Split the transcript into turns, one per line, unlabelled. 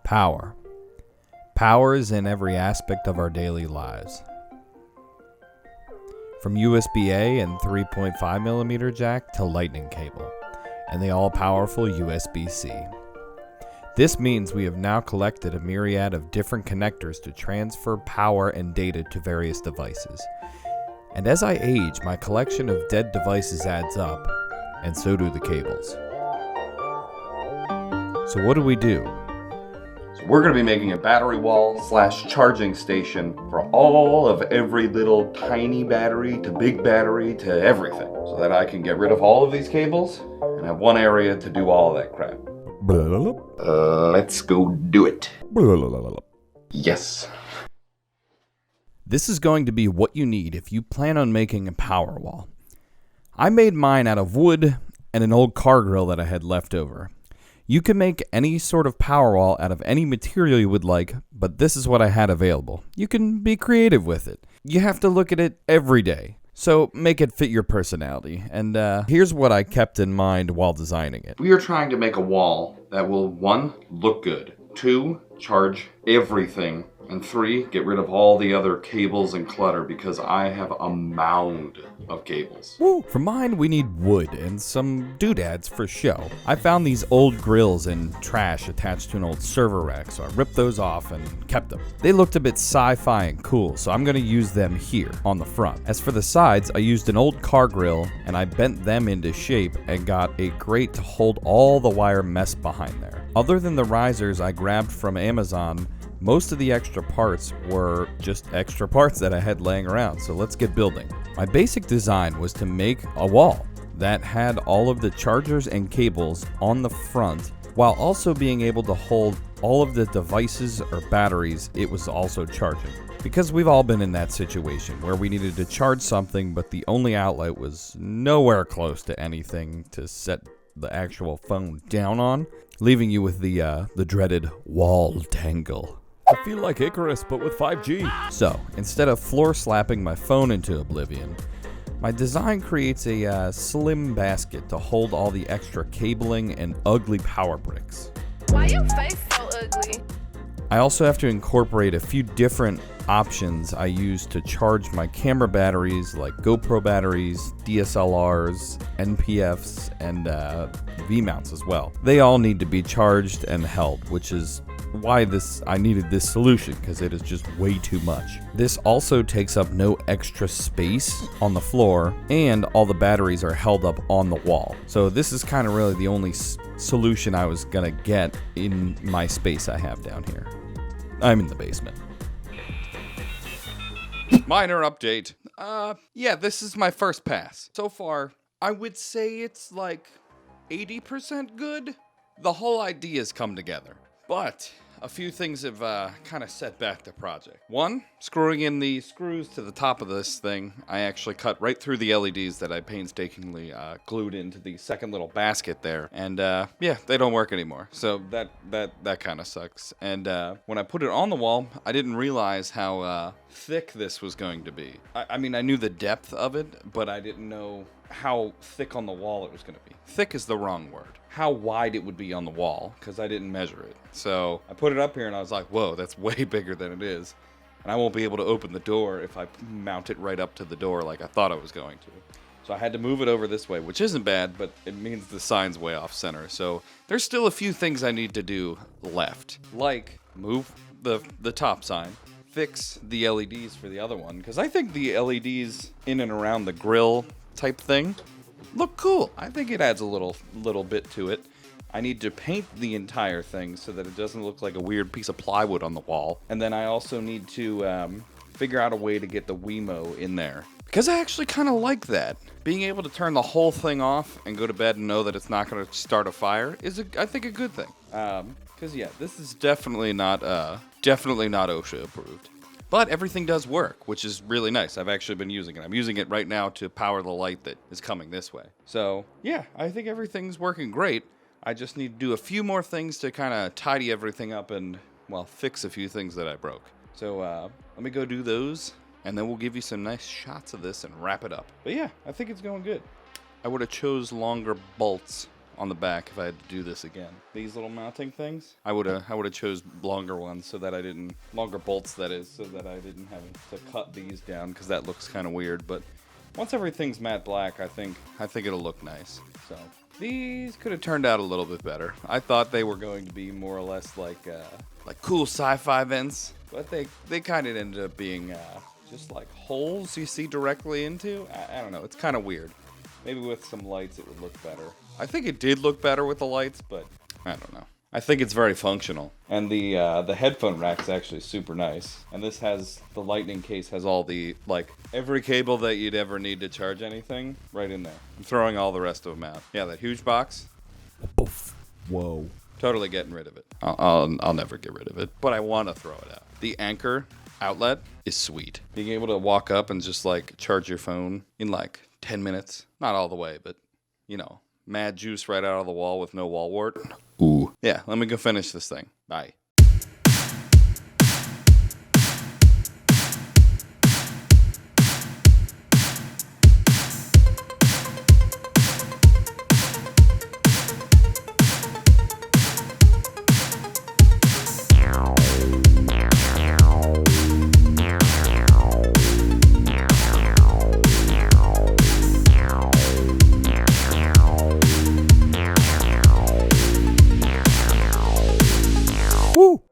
Power. Power is in every aspect of our daily lives. From USB-A and 3.5mm jack to lightning cable, and the all-powerful USB-C. This means we have now collected a myriad of different connectors to transfer power and data to various devices. And as I age, my collection of dead devices adds up, and so do the cables. So what do we do?
So we're going to be making a battery wall / charging station for all of every little tiny battery to big battery to everything, so that I can get rid of all of these cables and have one area to do all of that crap. Let's go do it. Yes.
This is going to be what you need if you plan on making a power wall. I made mine out of wood and an old car grill that I had left over. You can make any sort of power wall out of any material you would like, but this is what I had available. You can be creative with it. You have to look at it every day, so make it fit your personality. And here's what I kept in mind while designing it.
We are trying to make a wall that will, 1, look good, 2, charge everything, and 3, get rid of all the other cables and clutter, because I have a mound of cables.
Woo! For mine, we need wood and some doodads for show. I found these old grills and trash attached to an old server rack, so I ripped those off and kept them. They looked a bit sci-fi and cool, so I'm gonna use them here on the front. As for the sides, I used an old car grill and I bent them into shape and got a grate to hold all the wire mess behind there. Other than the risers I grabbed from Amazon, most of the extra parts were just extra parts that I had laying around, so let's get building. My basic design was to make a wall that had all of the chargers and cables on the front, while also being able to hold all of the devices or batteries it was also charging. Because we've all been in that situation where we needed to charge something, but the only outlet was nowhere close to anything to set the actual phone down on, leaving you with the dreaded wall tangle. I feel like Icarus, but with 5G. So, instead of floor slapping my phone into oblivion, my design creates a slim basket to hold all the extra cabling and ugly power bricks.
Why your face so ugly?
I also have to incorporate a few different options I use to charge my camera batteries, like GoPro batteries, DSLRs, NPFs, and V-mounts as well. They all need to be charged and held, which is why I needed this solution, because it is just way too much. This also takes up no extra space on the floor, and all the batteries are held up on the wall. So this is kind of really the only solution I was gonna get in my space I have down here. I'm in the basement. Minor update. Yeah, this is my first pass. So far, I would say it's like 80% good. The whole idea's come together. But a few things have kind of set back the project. One, screwing in the screws to the top of this thing, I actually cut right through the LEDs that I painstakingly glued into the second little basket there. And yeah, they don't work anymore. So that kind of sucks. And when I put it on the wall, I didn't realize how thick this was going to be. I mean, I knew the depth of it, but I didn't know how thick on the wall it was going to be. Thick is the wrong word. How wide it would be on the wall, because I didn't measure it. So I put it up here and I was like, whoa, that's way bigger than it is. And I won't be able to open the door if I mount it right up to the door like I thought I was going to. So I had to move it over this way, which isn't bad, but it means the sign's way off center. So there's still a few things I need to do left, like move the top sign, fix the LEDs for the other one, because I think the LEDs in and around the grill type thing look cool. I think it adds a little bit to it. I need to paint the entire thing so that it doesn't look like a weird piece of plywood on the wall. And then I also need to figure out a way to get the Wemo in there, because I actually kind of like that. Being able to turn the whole thing off and go to bed and know that it's not going to start a fire is, I think, a good thing. Because yeah, this is definitely not OSHA approved. But everything does work, which is really nice. I've actually been using it. I'm using it right now to power the light that is coming this way. So, yeah, I think everything's working great. I just need to do a few more things to kind of tidy everything up and, well, fix a few things that I broke. So, let me go do those, and then we'll give you some nice shots of this and wrap it up. But yeah, I think it's going good. I would have chose longer bolts on the back if I had to do this again. These little mounting things, I would have chose longer ones so that I didn't, longer bolts that is, so that I didn't have to cut these down because that looks kind of weird. But once everything's matte black, I think it'll look nice. So these could have turned out a little bit better. I thought they were going to be more or less like cool sci-fi vents, but they kind of ended up being just like holes you see directly into. I don't know. It's kind of weird. Maybe with some lights it would look better. I think it did look better with the lights, but I don't know. I think it's very functional. And the headphone rack's actually super nice. And this has, the lightning case has all the, like, every cable that you'd ever need to charge anything right in there. I'm throwing all the rest of them out. Yeah, that huge box.
Poof. Whoa.
Totally getting rid of it. I'll never get rid of it, but I want to throw it out. The Anker outlet is sweet. Being able to walk up and just, like, charge your phone in, like, 10 minutes. Not all the way, but, you know, mad juice right out of the wall with no wall wart. Ooh. Yeah, let me go finish this thing. Bye.
Woo!